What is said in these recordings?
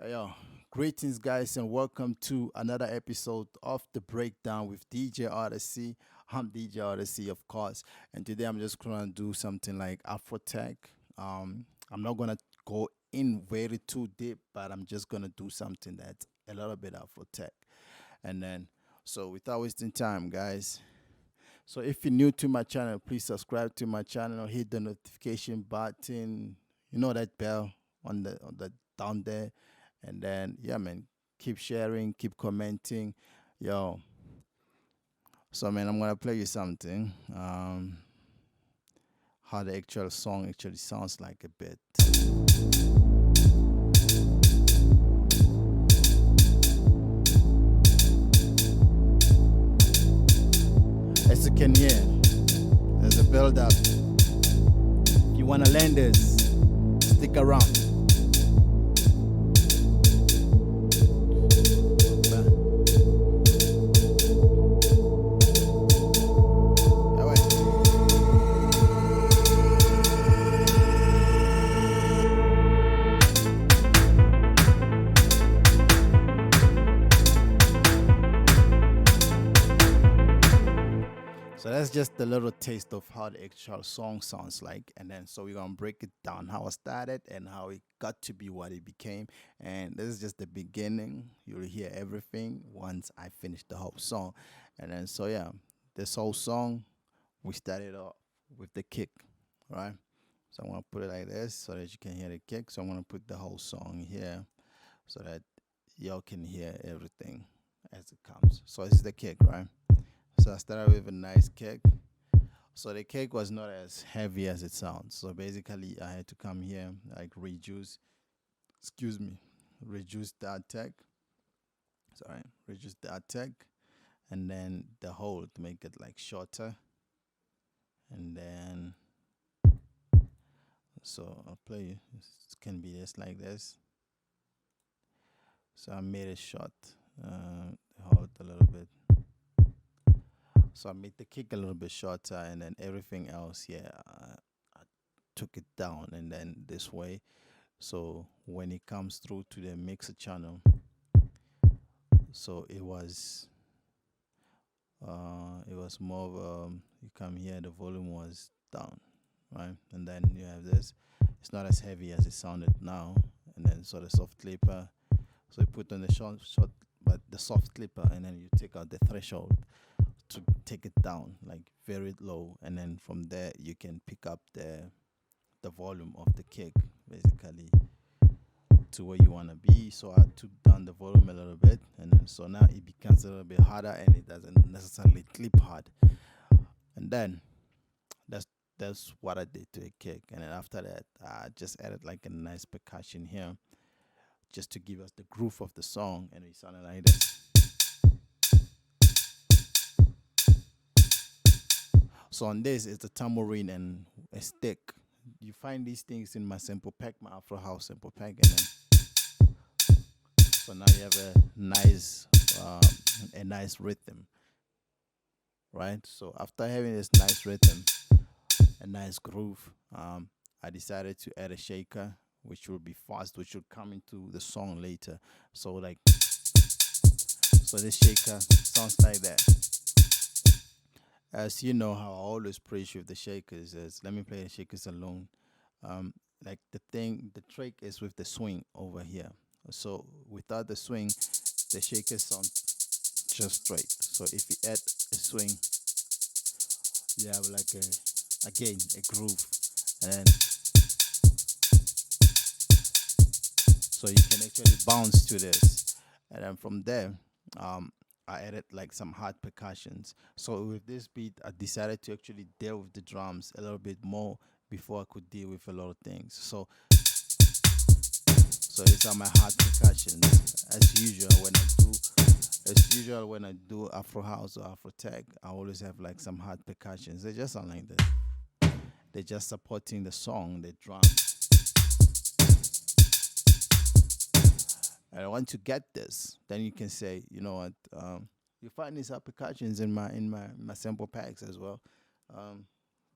Yo, greetings, guys, and welcome to another episode of the Breakdown with DJ Odycey. I'm DJ Odycey, of course, and today I'm just gonna do something like Afro tech. I'm not gonna go in very too deep, but I'm just gonna do something that's a little bit Afro tech, and then so without wasting time, guys. So if you're new to my channel, please subscribe to my channel, hit the notification button, that bell on the down there, and then yeah, man, keep sharing, keep commenting, yo. So man, I'm gonna play you something. How the actual song actually sounds like a bit. As you can hear, there's a build up. If you wanna land this, stick around. Ah ouais. So that's just a little taste of how the actual song sounds like. And then so we're gonna break it down how it started and how it got to be what it became. And this is just the beginning. You'll hear everything once I finish the whole song. And then so yeah, this whole song we started off with the kick, right? So I'm gonna put it like this so that you can hear the kick. So I'm gonna put the whole song here so that y'all can hear everything as it comes. So this is the kick, right? So I started with a nice kick. So the kick was not as heavy as it sounds. So basically, I had to come here, like excuse me, reduce the attack. Sorry, reduce the attack, and then the hold to make it like shorter. And then, so I'll play. It can be just like this. So I made it short, hold a little bit. So I made the kick a little bit shorter, and then everything else, yeah, I took it down, and then this way. So when it comes through to the mixer channel, so it was more of you come here, the volume was down, right, and then you have this. It's not as heavy as it sounded now, and then so the soft clipper. So you put on the short, but the soft clipper, and then you take out the threshold to take it down like very low, and then from there you can pick up the volume of the kick basically to where you want to be. So I took down the volume a little bit, and then so now it becomes a little bit harder, and it doesn't necessarily clip hard. And then that's that's what I did to a kick, and then after that I just added like a nice percussion here just to give us the groove of the song, and it sounded like this. So on this is the tambourine and a stick. You find these things in my sample pack, my Afro House sample pack, and then so now you have um, a nice rhythm, right? So after having this nice rhythm, a nice groove, I decided to add a shaker, which will be fast, which will come into the song later. So like, so this shaker sounds like that. As you know how I always preach with the shakers is let me play the shakers alone. Um, like the trick is with the swing over here. So without the swing, the shakers sound just straight. So if you add a swing, you have like again a groove, and then so you can actually bounce to this, and then from there, um, I added like some hard percussions. So with this beat, I decided to actually deal with the drums a little bit more before I could deal with a lot of things. So these are my hard percussions. As usual when I do Afro house or Afro tech, I always have like some hard percussions. They just sound like this. They're just supporting the song, the drums. And once you get this, then you can say, you know what, you find these applications in my sample packs as well. Um,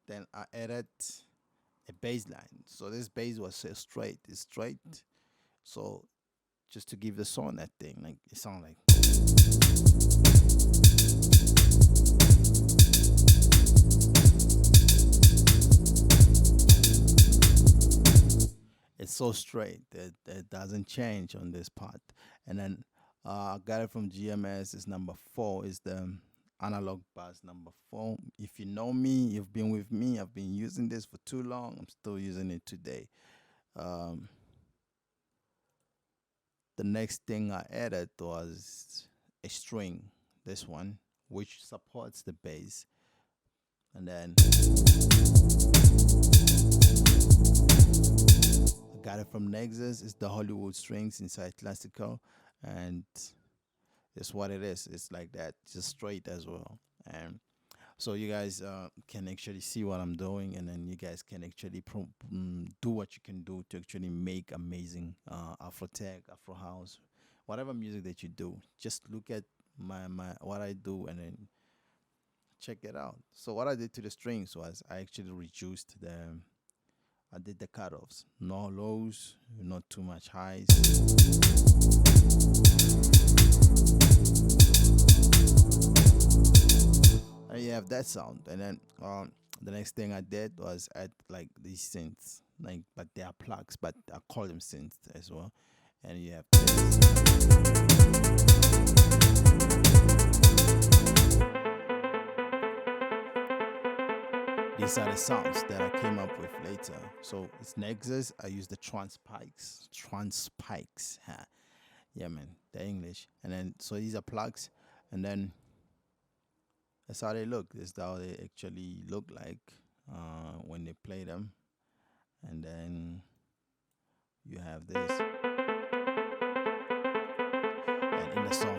then I added a bass line. So this bass was straight, it's straight. So just to give the song that thing. Like it sounds like it's so straight that it doesn't change on this part. And then I got it from GMS. Is number 4 is the analog bass number 4. If you know me, you've been with me. I've been using this for too long. I'm still using it today. Um, the next thing I added was a string. This one, which supports the bass, and then I got it from Nexus. It's the Hollywood strings inside classical, and it's what it is. It's like that, just straight as well. And so you guys can actually see what I'm doing, and then you guys can actually do what you can do to actually make amazing Afro tech, Afro house, whatever music that you do. Just look at my what I do, and then check it out. So what I did to the strings was I actually reduced the. I did the cutoffs, no lows, not too much highs. And you have that sound. And then the next thing I did was add like these synths, like but they are plugs, but I call them synths as well. And you have this. These are the sounds that I came up with later. So it's Nexus. I use the trans pikes. Huh. Yeah, man, the English. And then so these are plugs, and then that's how they look. This is how they actually look like when they play them. And then you have this, and in the song.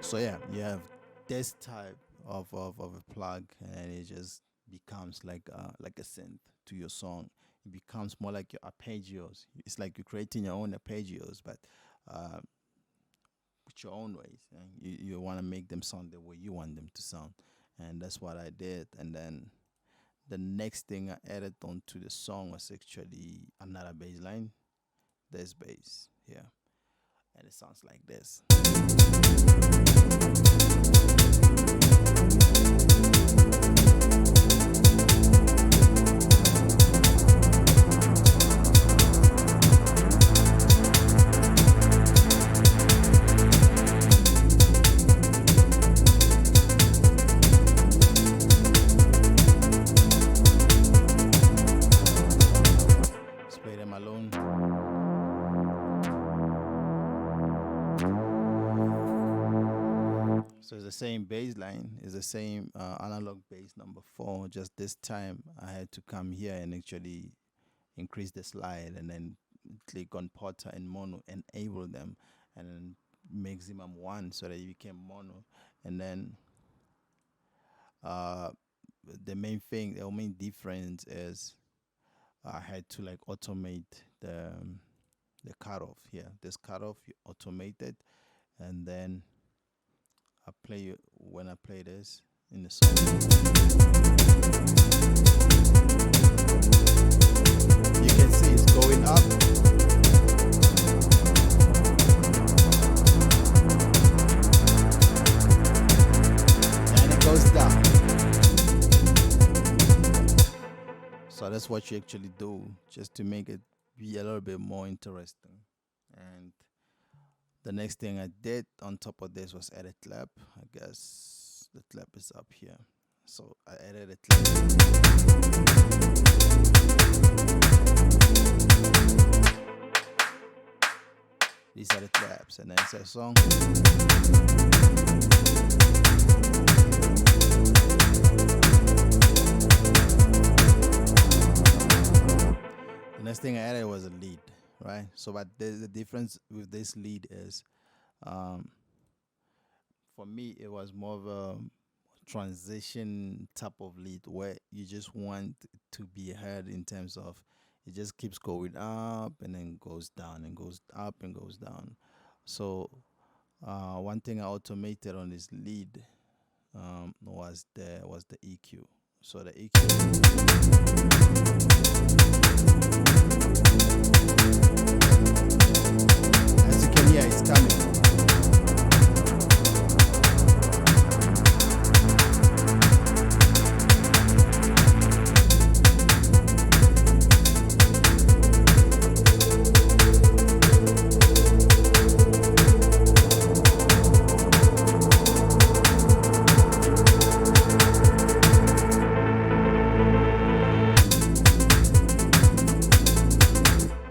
So yeah, you have this type of a plug, and it just becomes like a synth to your song. It becomes more like your arpeggios. It's like you're creating your own arpeggios, but uh, with your own ways. And you want to make them sound the way you want them to sound, and that's what I did. And then the next thing I added onto the song was actually another bass line. This bass here, and it sounds like this. Let's play them alone. So it's the same bass line, it's the same analog bass number 4. Just this time I had to come here and actually increase the slide, and then click on Porter and Mono, enable them, and then maximum 1 so that you became mono. And then uh, the main difference is I had to like automate the cutoff here. This cutoff you automate it, and then I play it when I play this in the song. You can see it's going up. And it goes down. So that's what you actually do, just to make it be a little bit more interesting. And the next thing I did on top of this was add a clap. I guess the clap is up here. So I added a clap. These are the claps, and then it's a song. The next thing I added was a lead, right? So, but the difference with this lead is, um, for me, it was more of a transition type of lead where you just want to be heard in terms of it just keeps going up and then goes down and goes up and goes down. So, one thing I automated on this lead was the EQ. So the EQ, as you can hear, it's coming.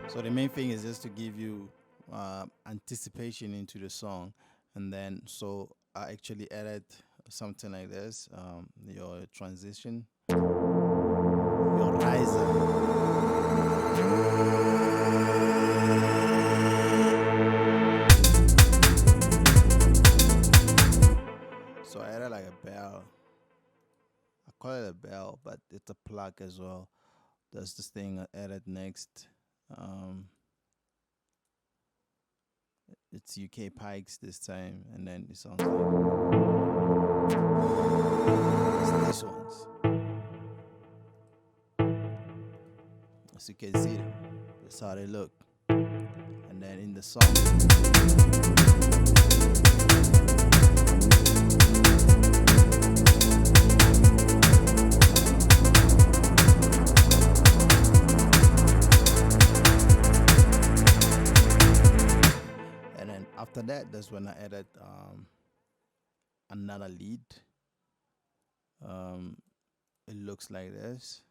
So the main thing is just to give you anticipation into the song, and then so I actually added something like this: your transition, your riser. So I added like a bell. I call it a bell, but it's a plug as well. That's this thing I added next. Um, it's UK Pikes this time, and then it sounds like it's these ones. As you can see them, that's how they look. And then in the song, and then after that, that's when I added another lead. Um, it looks like this.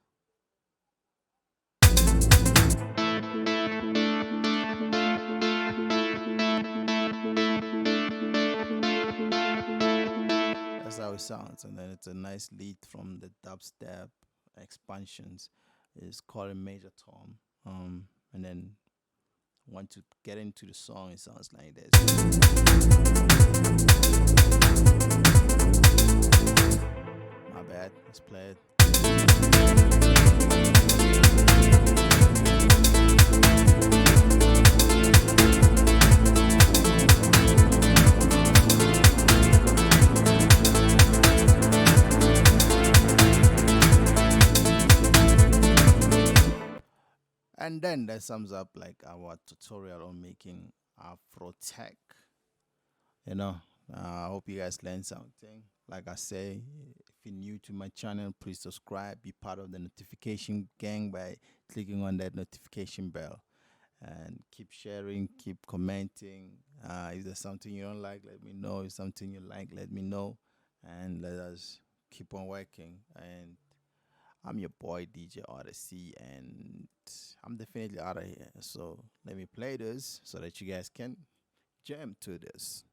That's how it sounds, and then it's a nice lead from the dubstep expansions. It's called a major tom. And then want to get into the song, it sounds like this. My bad. Let's play it. And then that sums up like our tutorial on making Afro tech. You know, I hope you guys learned something. Like I say, if you're new to my channel, please subscribe, be part of the notification gang by clicking on that notification bell, and keep sharing, keep commenting. If there's something you don't like, let me know. If something you like, let me know, and let us keep on working. And I'm your boy DJ Odycey, and I'm definitely out of here. So let me play this so that you guys can jam to this.